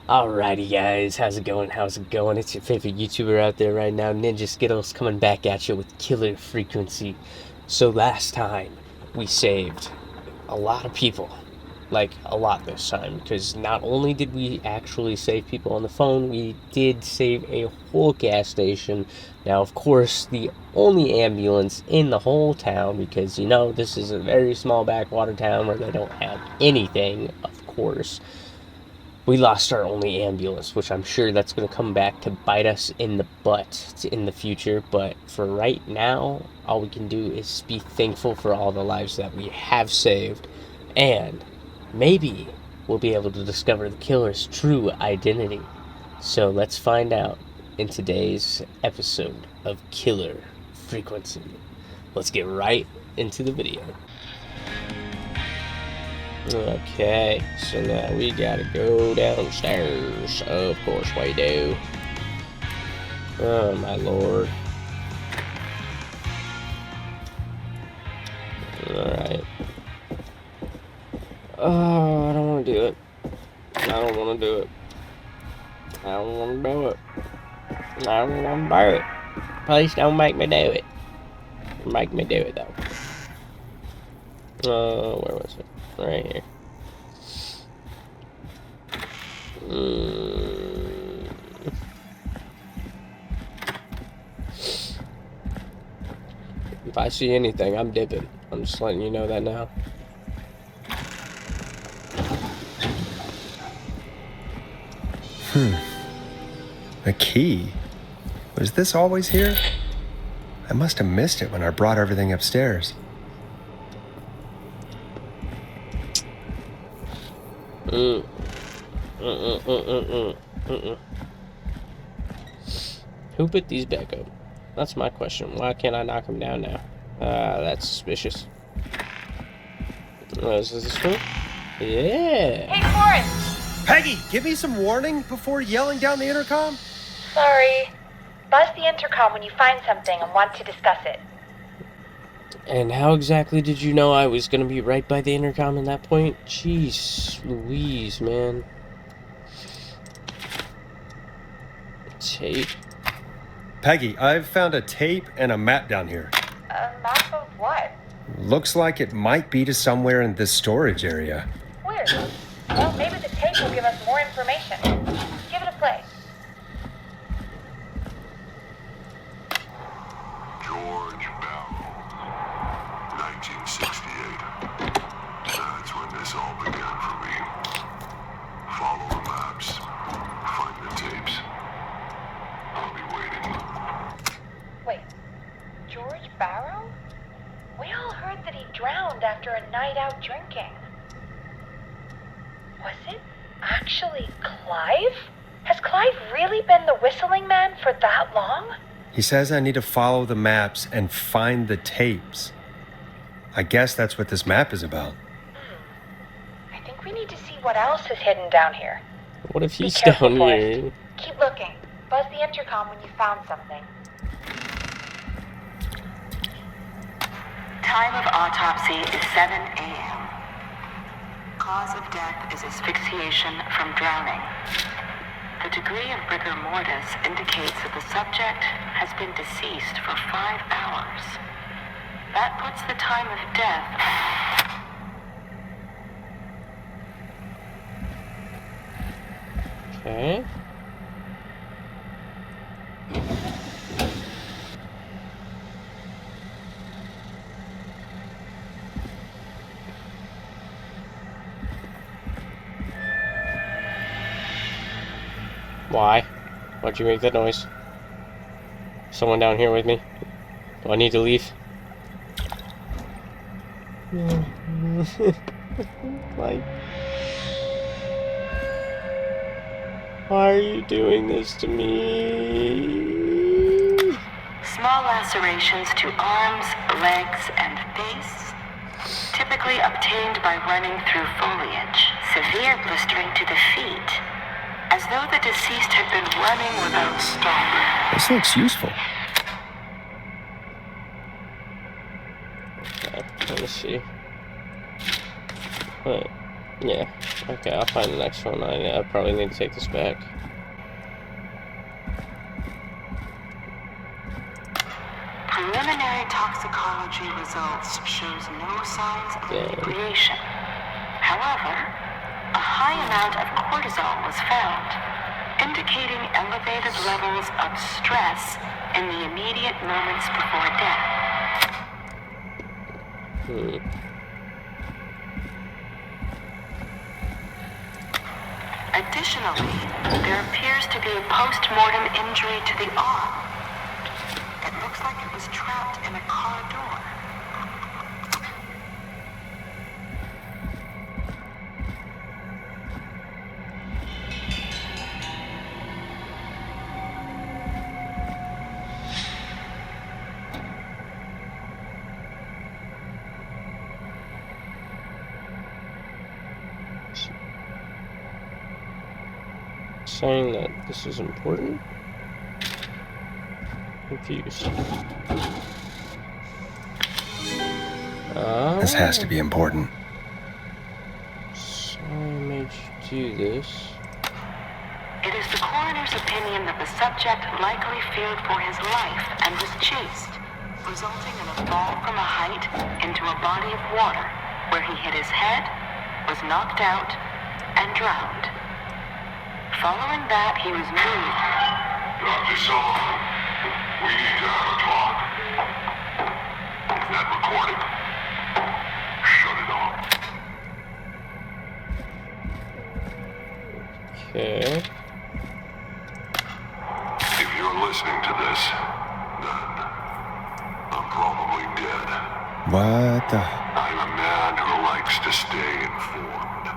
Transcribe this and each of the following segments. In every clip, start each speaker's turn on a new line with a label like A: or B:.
A: Alrighty guys, how's it going? How's it going? It's your favorite YouTuber out there right now, Ninja Skittles, coming back at you with Killer Frequency. So last time, we saved a lot of people. Like, a lot this time, because not only did we actually save people on the phone, we did save a whole gas station. Now, of course, the only ambulance in the whole town, because, you know, this is a very small backwater town where they don't have anything, of course. We lost our only ambulance, which I'm sure that's going to come back to bite us in the butt in the future. But for right now, all we can do is be thankful for all the lives that we have saved. And maybe we'll be able to discover the killer's true identity. So let's find out in today's episode of Killer Frequency. Let's get right into the video. Okay, so now we gotta go downstairs. Of course we do. Oh my lord. Alright. Oh, I don't want to do it. I don't want to do it. I don't want to do it. I don't want to do it. Please don't make me do it. Make me do it though. Where was it? Right here. If I see anything, I'm dipping. I'm just letting you know that now.
B: A key? Was this always here? I must have missed it when I brought everything upstairs.
A: Who put these back up? That's my question. Why can't I knock them down now? That's suspicious. Is this one? Yeah.
C: Hey, Forrest!
B: Peggy, give me some warning before yelling down the intercom?
C: Sorry. Buzz the intercom when you find something and want to discuss it.
A: And how exactly did you know I was gonna be right by the intercom at that point? Jeez Louise, man. Tape.
B: Peggy, I've found a tape and a map down here.
C: A map of what?
B: Looks like it might be to somewhere in this storage area.
C: Weird. Well, maybe the tape will give us more information. Give it a play.
D: George Bell, 1968. That's when this all began for me. Follow the maps. Find the tapes. I'll be waiting.
C: Wait. George Barrow? We all heard that he drowned after a night out drinking. Was it actually Clive? Has Clive really been the whistling man for that long?
B: He says I need to follow the maps and find the tapes. I guess that's what this map is about.
C: I think we need to see what else is hidden down here.
A: What if
C: Be
A: he's
C: careful,
A: down
C: Forrest.
A: here?
C: Keep looking. Buzz the intercom when you found something.
E: Time of autopsy is 7 a.m. Cause of death is asphyxiation from drowning. The degree of rigor mortis indicates that the subject has been deceased for 5 hours. That puts the time of death...
A: Okay. Why? Why'd you make that noise? Someone down here with me? Do I need to leave? Like, why are you doing this to me?
E: Small lacerations to arms, legs, and face, typically obtained by running through foliage. Severe blistering to the feet, as though the deceased had been running without stopping.
B: This looks useful.
A: Let me see. What? Yeah. Okay, I'll find the next one. I probably need to take this back.
E: Preliminary toxicology results shows no signs of
A: Damn.
E: inebriation. However, a high amount of cortisol was found, indicating elevated levels of stress in the immediate moments before death. Additionally, there appears to be a post-mortem injury to the arm. It looks like it was trapped in a car door.
A: Saying that this is important? Confused.
B: This has to be important.
A: So I made you do this.
E: It is the coroner's opinion that the subject likely feared for his life and was chased, resulting in a fall from a height into a body of water, where he hit his head, was knocked out, and drowned. Following that, he was moved.
D: Dr. Sullivan, we need to have a talk. Is that recording? Shut it off.
A: Okay.
D: If you're listening to this, then I'm probably dead.
B: What the?
D: I'm a man who likes to stay informed.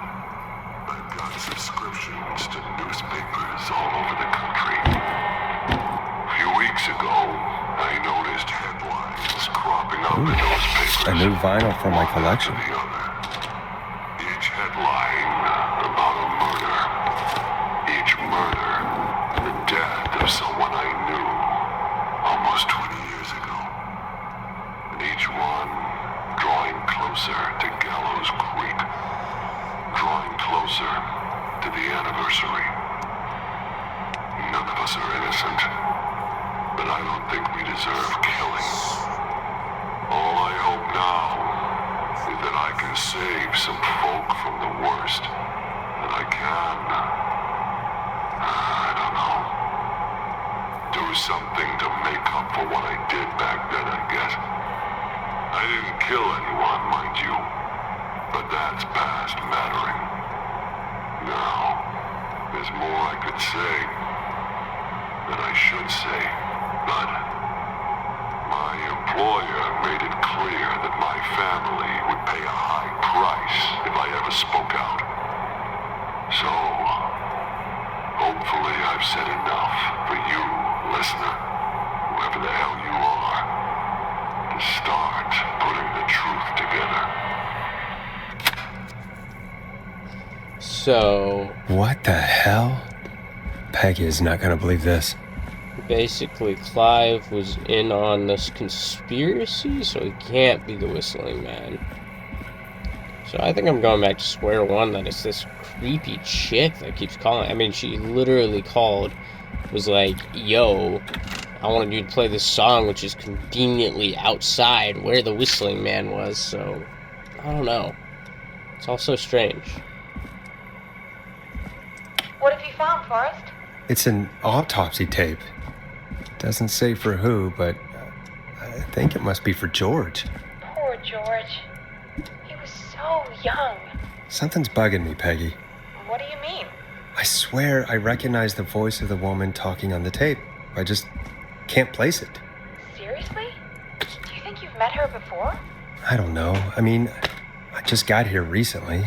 D: I've got subscriptions to newspapers all over the country. A few weeks ago, I noticed headlines cropping up in those papers.
B: A new vinyl from my collection.
D: One after the other. Each headline about a murder. Each murder, the death of someone I knew almost 20 years ago. And each one drawing closer to Gallows Creek. Drawing closer to the anniversary. None of us are innocent, but I don't think we deserve killing. All I hope now is that I can save some folk from the worst, and I can. I don't know. Do something to make up for what I did back then, I guess. I didn't kill anyone, mind you, but that's past mattering. Now, there's more I could say than I should say, but my employer made it clear that my family would pay a high price if I ever spoke out. So, hopefully I've said enough for you, listener, whoever the hell you are, to start putting the truth together.
A: So,
B: What the hell? Peggy is not gonna believe this.
A: basically, Clive was in on this conspiracy, so he can't be the Whistling Man. So I think I'm going back to square one, that it's this creepy chick that keeps calling. I mean, she literally called, was like, yo, I wanted you to play this song, which is conveniently outside where the Whistling Man was, so I don't know. It's all so strange.
C: What have you found, Forrest?
B: It's an autopsy tape. Doesn't say for who, but I think it must be for George.
C: Poor George. He was so young.
B: Something's bugging me, Peggy.
C: What do you mean?
B: I swear I recognize the voice of the woman talking on the tape. I just can't place it.
C: Seriously? Do you think you've met her before?
B: I don't know. I mean, I just got here recently.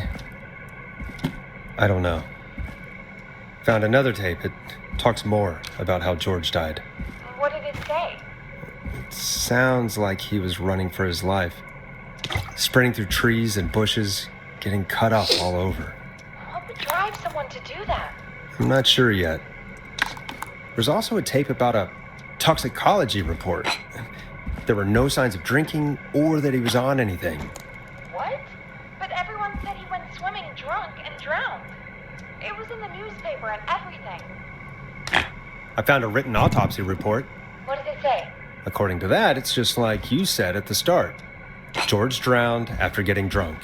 B: I don't know. Found another tape. It talks more about how George died.
C: What did it say?
B: It sounds like he was running for his life. Sprinting through trees and bushes, getting cut up all over.
C: What would drive someone to do that?
B: I'm not sure yet. There's also a tape about a toxicology report. There were no signs of drinking or that he was on anything.
C: What? But everyone said he went swimming drunk and drowned. It was in the newspaper and everything.
B: I found a written autopsy report.
C: What did it say?
B: According to that, it's just like you said at the start. George drowned after getting drunk.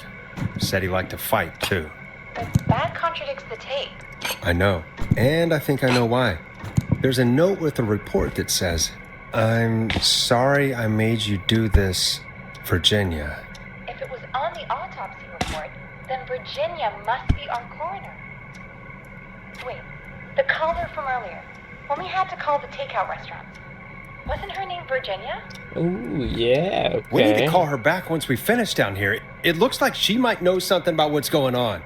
B: Said he liked to fight, too.
C: But that contradicts the tape.
B: I know. And I think I know why. There's a note with the report that says, "I'm sorry I made you do this, Virginia."
C: If it was on the autopsy report, then Virginia must be our coroner. Wait, the caller from earlier, when we had to call the takeout restaurant, wasn't her name Virginia?
A: Oh, yeah, okay.
B: We need to call her back once we finish down here. It looks like she might know something about what's going on.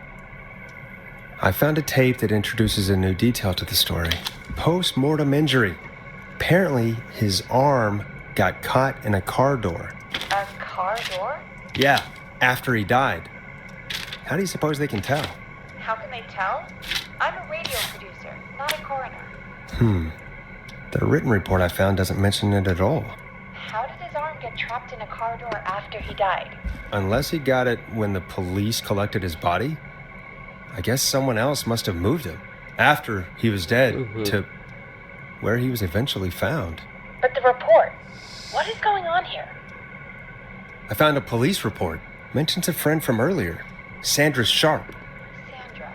B: I found a tape that introduces a new detail to the story. Post-mortem injury. Apparently, his arm got caught in a car door.
C: A car door?
B: Yeah, after he died. How do you suppose they can tell?
C: How can they tell? I'm a radio producer, not a coroner.
B: The written report I found doesn't mention it at all.
C: How did his arm get trapped in a car door after he died?
B: Unless he got it when the police collected his body, I guess someone else must have moved him after he was dead to where he was eventually found.
C: But the report, what is going on here?
B: I found a police report. Mentions a friend from earlier, Sandra Sharp.
C: Sandra.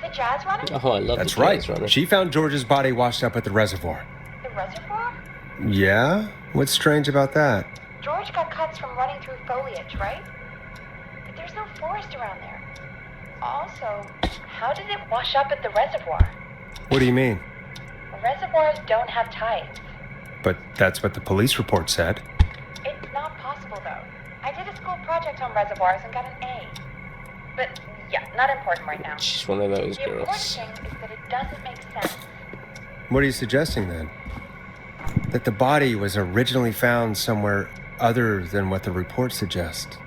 C: The jazz runner?
A: Oh, I love
B: That's
A: the
B: right.
A: jazz runner.
B: She found George's body washed up at the reservoir.
C: The reservoir?
B: Yeah? What's strange about that?
C: George got cuts from running through foliage, right? But there's no forest around there. Also, how did it wash up at the reservoir?
B: What do you mean?
C: Reservoirs don't have tides.
B: But that's what the police report said.
C: It's not possible, though. I did a school project on reservoirs and got an A. But, yeah, not important right now.
A: She's one of those
C: The important
A: girls.
C: thing is that it doesn't make sense.
B: What are you suggesting then? That the body was originally found somewhere other than what the report suggests?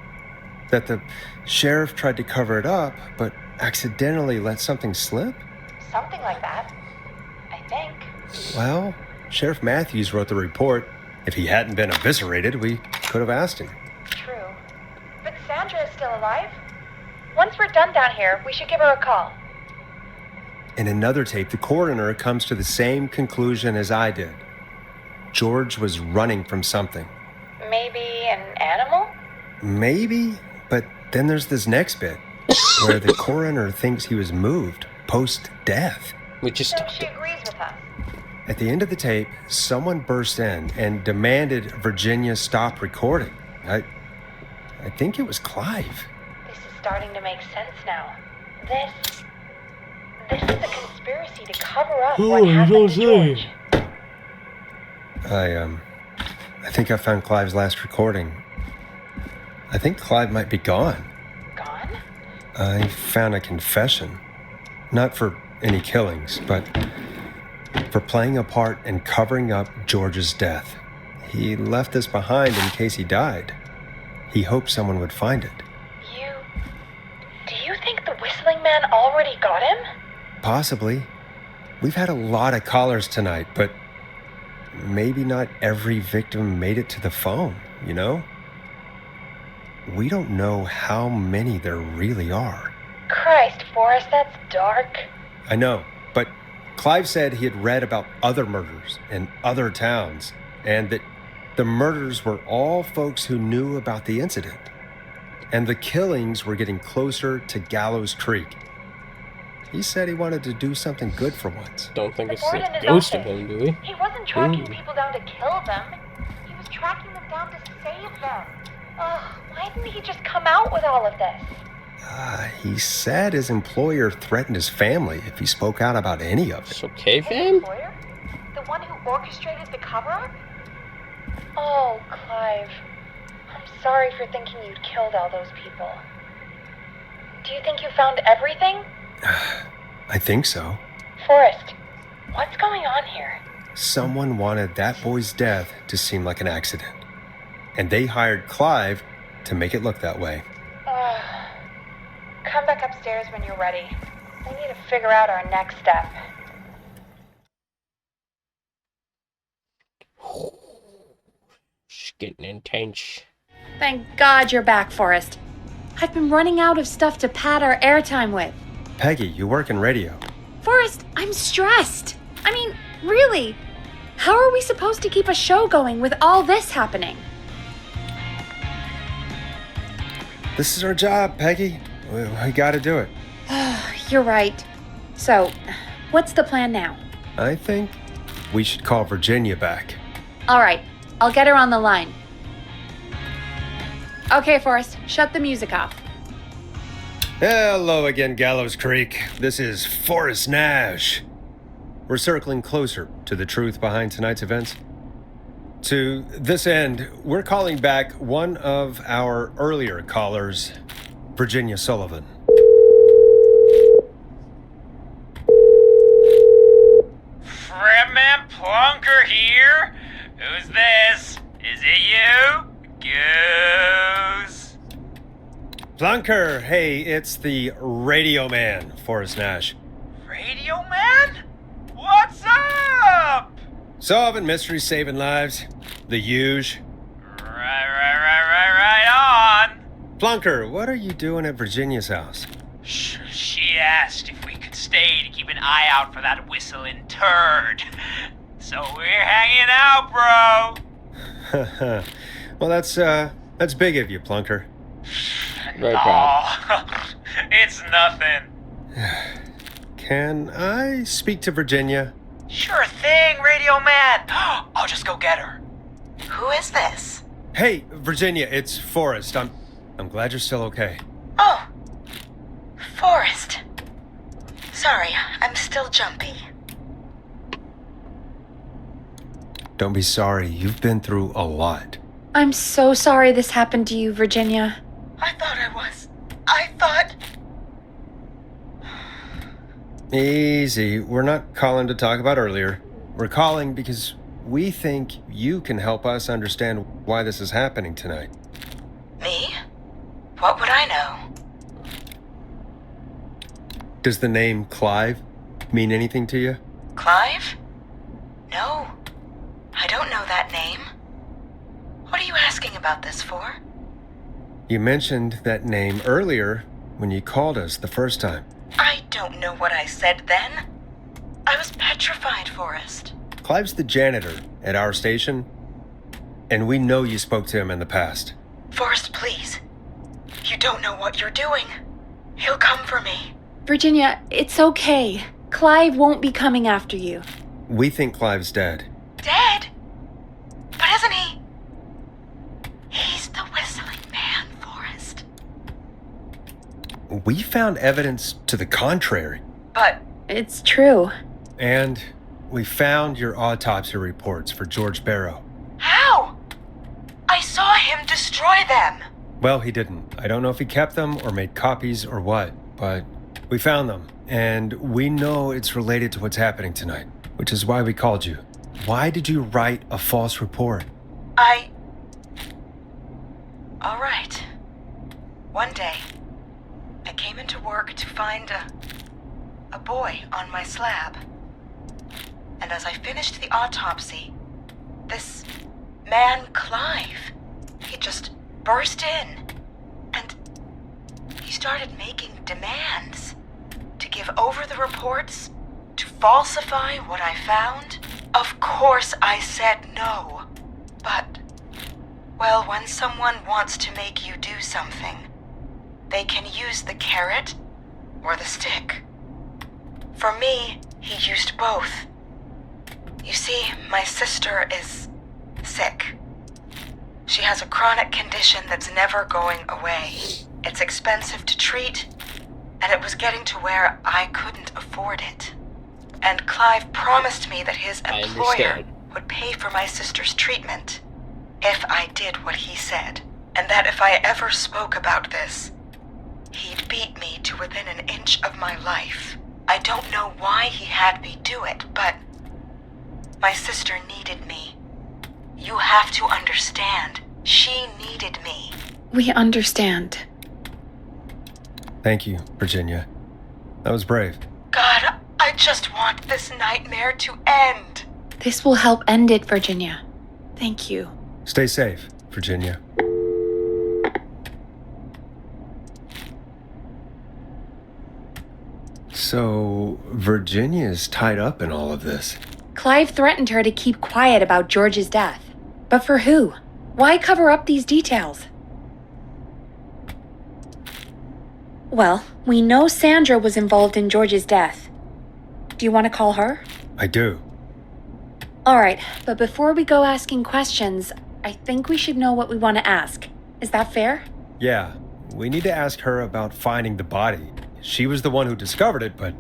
B: That the sheriff tried to cover it up, but accidentally let something slip?
C: Something like that. I think.
B: Well, Sheriff Matthews wrote the report. If he hadn't been eviscerated, we could have asked him.
C: True. But Sandra is still alive? Once we're done down here, we should give her a call.
B: In another tape, the coroner comes to the same conclusion as I did. George was running from something.
C: Maybe an animal?
B: Maybe, but then there's this next bit where the coroner thinks he was moved post-death.
A: We just
C: So she agrees with us.
B: At the end of the tape, someone burst in and demanded Virginia stop recording. I think it was Clive.
C: This is starting to make sense now. This is a conspiracy to cover up what happened to George.
B: I think I found Clive's last recording. I think Clive might be gone.
C: Gone?
B: I found a confession. Not for any killings, but for playing a part in covering up George's death. He left this behind in case he died. He hoped someone would find it.
C: Do you think the Whistling Man already got him?
B: Possibly. We've had a lot of callers tonight, but maybe not every victim made it to the phone, you know? We don't know how many there really are.
C: Christ, Forrest, that's dark.
B: I know, but Clive said he had read about other murders in other towns, and that the murders were all folks who knew about the incident. And the killings were getting closer to Gallows Creek. He said he wanted to do something good for once.
A: don't think
C: The
A: it's
C: board in
A: the
C: his
A: ghost of
C: office.
A: him, do we?
C: He wasn't tracking
A: Ooh.
C: people down to kill them. He was tracking them down to save them. Ugh, why didn't he just come out with all of this?
B: He said his employer threatened his family if he spoke out about any of it.
A: It's okay,
C: His
A: fam?
C: employer? The one who orchestrated the cover-up? Oh, Clive. I'm sorry for thinking you'd killed all those people. Do you think you found everything?
B: I think so.
C: Forrest, what's going on here?
B: Someone wanted that boy's death to seem like an accident. And they hired Clive to make it look that way.
C: Come back upstairs when you're ready. We need to figure out our next step.
A: It's getting intense.
C: Thank God you're back, Forrest.
F: I've been running out of stuff to pad our airtime with.
B: Peggy, you work in radio.
F: Forrest, I'm stressed. I mean, really, how are we supposed to keep a show going with all this happening?
B: This is our job, Peggy. We gotta do it.
F: You're right. So, what's the plan now?
B: I think we should call Virginia back.
F: All right, I'll get her on the line. Okay, Forrest, shut the music off.
B: Hello again, Gallows Creek. This is Forrest Nash. We're circling closer to the truth behind tonight's events. To this end, we're calling back one of our earlier callers, Virginia Sullivan.
G: Fredman Plunker here. Who's this? Is it you? Goose.
B: Plunker, hey, it's the Radio Man, Forrest Nash.
G: Radio Man? What's up?
B: Solving mysteries, saving lives. The huge.
G: Right on.
B: Plunker, what are you doing at Virginia's house?
G: She asked if we could stay to keep an eye out for that whistling turd. So we're hanging out, bro.
B: Well, that's big of you, Plunker.
A: Very proud.
G: Oh, it's nothing.
B: Can I speak to Virginia?
G: Sure thing, Radio Man. I'll just go get her.
E: Who is this?
B: Hey, Virginia, it's Forrest. I'm glad you're still okay.
E: Oh, Forrest. Sorry, I'm still jumpy.
B: Don't be sorry. You've been through a lot.
F: I'm so sorry this happened to you, Virginia.
E: I thought I was. I thought...
B: Easy. We're not calling to talk about earlier. We're calling because we think you can help us understand why this is happening tonight.
E: Me? What would I know?
B: Does the name Clive mean anything to you?
E: Clive? No. I don't know that name. What are you asking about this for?
B: You mentioned that name earlier when you called us the first time.
E: I don't know what I said then. I was petrified, Forrest.
B: Clive's the janitor at our station, and we know you spoke to him in the past.
E: Forrest, please. You don't know what you're doing. He'll come for me.
F: Virginia, it's okay. Clive won't be coming after you.
B: We think Clive's dead.
E: Dead? But isn't he? He's the whistling man, Forrest.
B: We found evidence to the contrary.
E: But
F: It's true.
B: And we found your autopsy reports for George Barrow.
E: how? I saw him destroy them.
B: Well, he didn't. I don't know if he kept them or made copies or what, but we found them. And we know it's related to what's happening tonight, which is why we called you. Why did you write a false report?
E: All right. One day, I came into work to find a boy on my slab. And as I finished the autopsy, this man, Clive, he just burst in. And he started making demands to give over the reports, to falsify what I found. Of course I said no. But, well, when someone wants to make you do something, they can use the carrot or the stick. For me, he used both. You see, my sister is sick. She has a chronic condition that's never going away. It's expensive to treat, and it was getting to where I couldn't afford it. And Clive promised me that his
A: I
E: employer
A: understand.
E: would pay for my sister's treatment if I did what he said. And that if I ever spoke about this, he'd beat me to within an inch of my life. I don't know why he had me do it, but my sister needed me. You have to understand. She needed me.
F: We understand.
B: Thank you, Virginia. That was brave.
E: God, I just want this nightmare to end.
F: This will help end it, Virginia. Thank you.
B: Stay safe, Virginia. So, Virginia's tied up in all of this.
F: Clive threatened her to keep quiet about George's death. But for who? Why cover up these details? Well, we know Sandra was involved in George's death. Do you want to call her?
B: I do.
F: All right, but before we go asking questions, I think we should know what we want to ask. Is that fair?
B: Yeah, we need to ask her about finding the body. She was the one who discovered it, but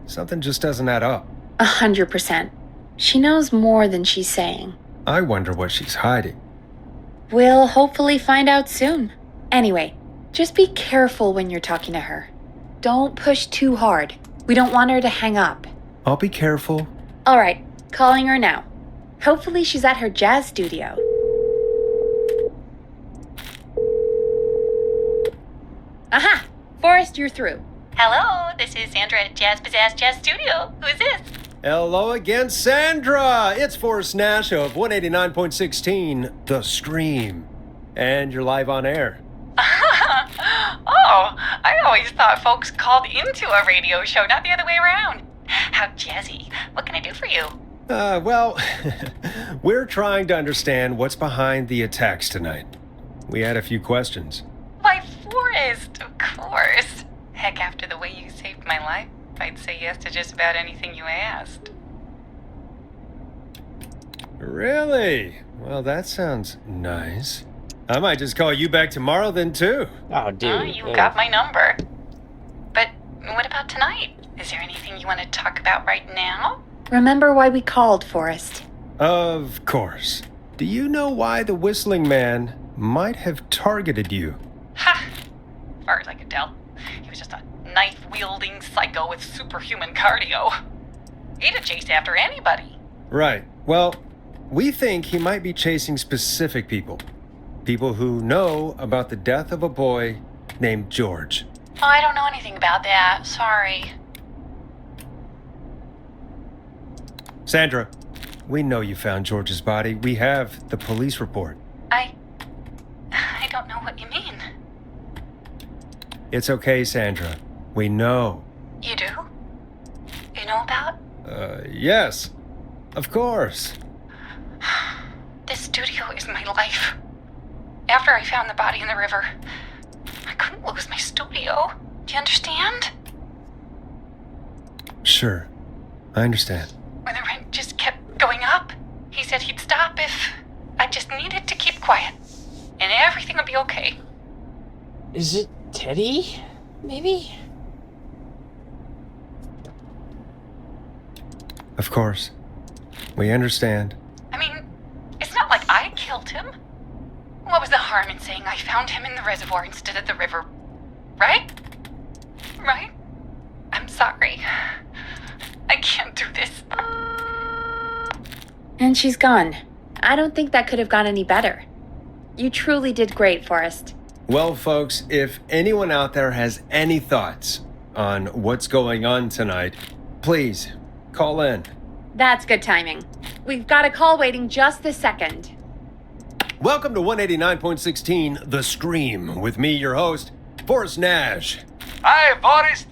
B: something just doesn't add up.
F: 100%. She knows more than she's saying.
B: I wonder what she's hiding.
F: We'll hopefully find out soon. Anyway, just be careful when you're talking to her. Don't push too hard. We don't want her to hang up.
B: I'll be careful.
F: All right, calling her now. Hopefully she's at her jazz studio. Aha! Forrest, you're through.
H: Hello, this is Sandra at Jazz Pizzazz Jazz Studio. Who's this?
B: Hello again, Sandra! It's Forrest Nash of 189.16, The Scream. And you're live on air.
H: Oh, I always thought folks called into a radio show, not the other way around. How jazzy. What can I do for you?
B: Well, we're trying to understand what's behind the attacks tonight. We had a few questions.
H: Why, Forrest, of course. Heck, after the way you saved my life, I'd say yes to just about anything you asked.
B: Really? Well, that sounds nice. I might just call you back tomorrow then, too.
A: Oh, dude.
H: Oh, you got my number. But what about tonight? Is there anything you want to talk about right now?
F: Remember why we called, Forrest.
B: Of course. Do you know why the Whistling Man might have targeted you?
H: Ha! As far as I could tell, he was just a knife-wielding psycho with superhuman cardio. He'd have chased after anybody.
B: Right. Well, we think he might be chasing specific people. People who know about the death of a boy named George.
H: Oh, I don't know anything about that. Sorry.
B: Sandra, we know you found George's body. We have the police report.
H: I don't know what you mean.
B: It's okay, Sandra. We know.
H: You do? You know about?
B: Yes. Of course.
H: This studio is my life. After I found the body in the river, I couldn't lose my studio. Do you understand?
B: Sure. I understand.
H: When the rent just kept going up, he said he'd stop if I just needed to keep quiet. And everything would be okay.
A: Is it Teddy? Maybe?
B: Of course. We understand.
H: I mean, it's not like I killed him. What was the harm in saying I found him in the reservoir instead of the river? Right? Right? I'm sorry. I can't do this.
F: And she's gone. I don't think that could have gone any better. You truly did great, Forrest.
B: Well, folks, if anyone out there has any thoughts on what's going on tonight, please call in.
F: That's good timing. We've got a call waiting just this second.
B: Welcome to 189.16, The Scream, with me, your host, Forrest Nash.
I: Hi, Forrest.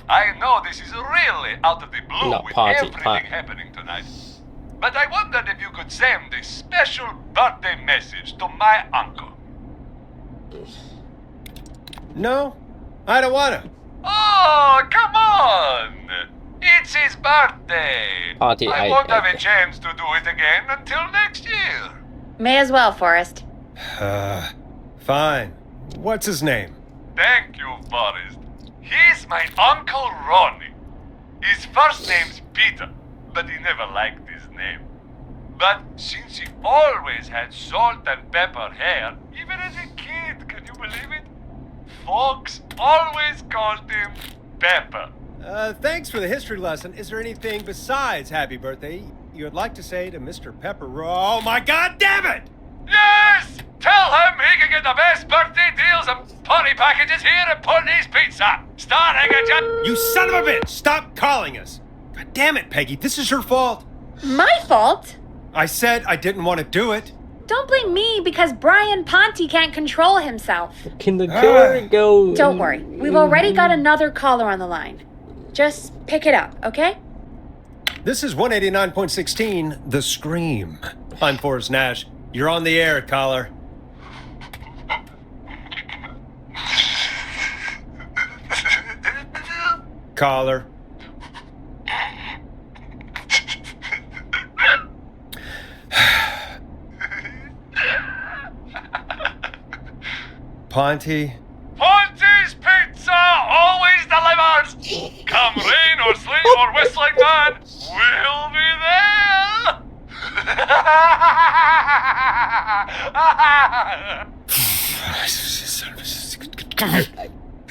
I: I know this is really out of the blue
A: Not
I: with
A: party,
I: everything happening tonight. But I wondered if you could send a special birthday message to my uncle.
B: No, I don't want to.
I: Oh, come on! It's his birthday.
A: Party,
I: I won't have a chance to do it again until next year.
F: May as well, Forrest.
B: Fine. What's his name?
I: Thank you, Forrest. He's my Uncle Ronnie. His first name's Peter, but he never liked his name. But since he always had salt and pepper hair, even as a kid, can you believe it? Folks always called him Pepper.
B: Thanks for the history lesson. Is there anything besides happy birthday you would like to say to Mr. Pepper? Oh my God, damn it!
I: Yes! Tell him he can get the best birthday deals and party packages here at Putney's Pizza, starting at just...
B: You son of a bitch! Stop calling us! God damn it, Peggy, this is your fault.
F: My fault?
B: I said I didn't want to do it.
F: Don't blame me because Brian Ponte can't control himself.
A: Can the killer go...
F: Don't worry. We've already got another caller on the line. Just pick it up, okay?
B: This is 189.16, The Scream. I'm Forrest Nash. You're on the air, caller. Caller. Ponty.
I: Ponty's Pizza always delivers! Come rain or sleet or whistling man, we'll be there!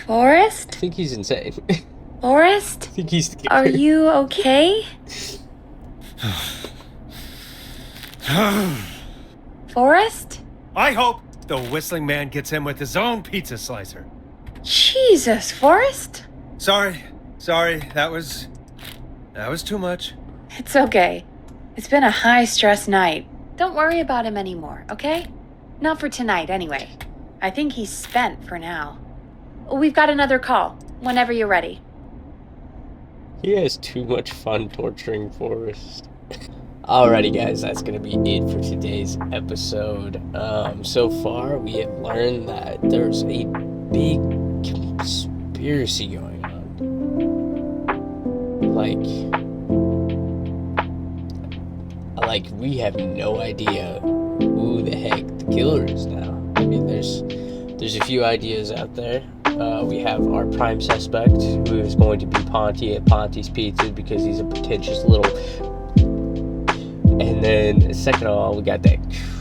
F: Forrest?
A: I think he's insane.
F: Forrest?
A: I think he's.
F: Are you okay? Forrest?
B: I hope the whistling man gets him with his own pizza slicer.
F: Jesus, Forrest?
B: Sorry. That was too much.
F: It's okay. It's been a high-stress night. Don't worry about him anymore, okay? Not for tonight, anyway. I think he's spent for now. We've got another call, whenever you're ready.
A: He has too much fun torturing Forrest. Alrighty guys, that's gonna be it for today's episode. So far we have learned that there's a big conspiracy going on. Like we have no idea who the heck the killer is now. I mean, there's a few ideas out there. We have our prime suspect, who is going to be Ponty at Ponty's Pizza because he's a pretentious little. And then, second of all, we got that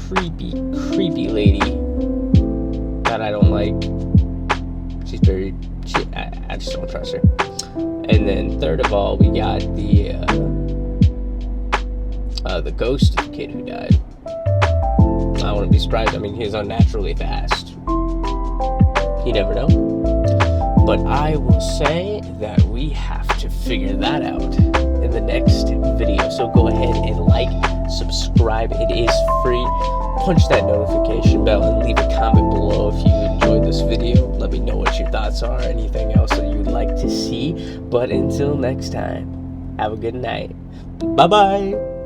A: creepy lady that I don't like. I just don't trust her. And then, third of all, we got the ghost of the kid who died. I wouldn't be surprised. I mean, he was unnaturally fast. You never know. But I will say that we have to figure that out in the next video. So go ahead and like, subscribe. It is free. Punch that notification bell and leave a comment below if you enjoyed this video. Let me know what your thoughts are, anything else that you'd like to see. But until next time, have a good night. Bye-bye.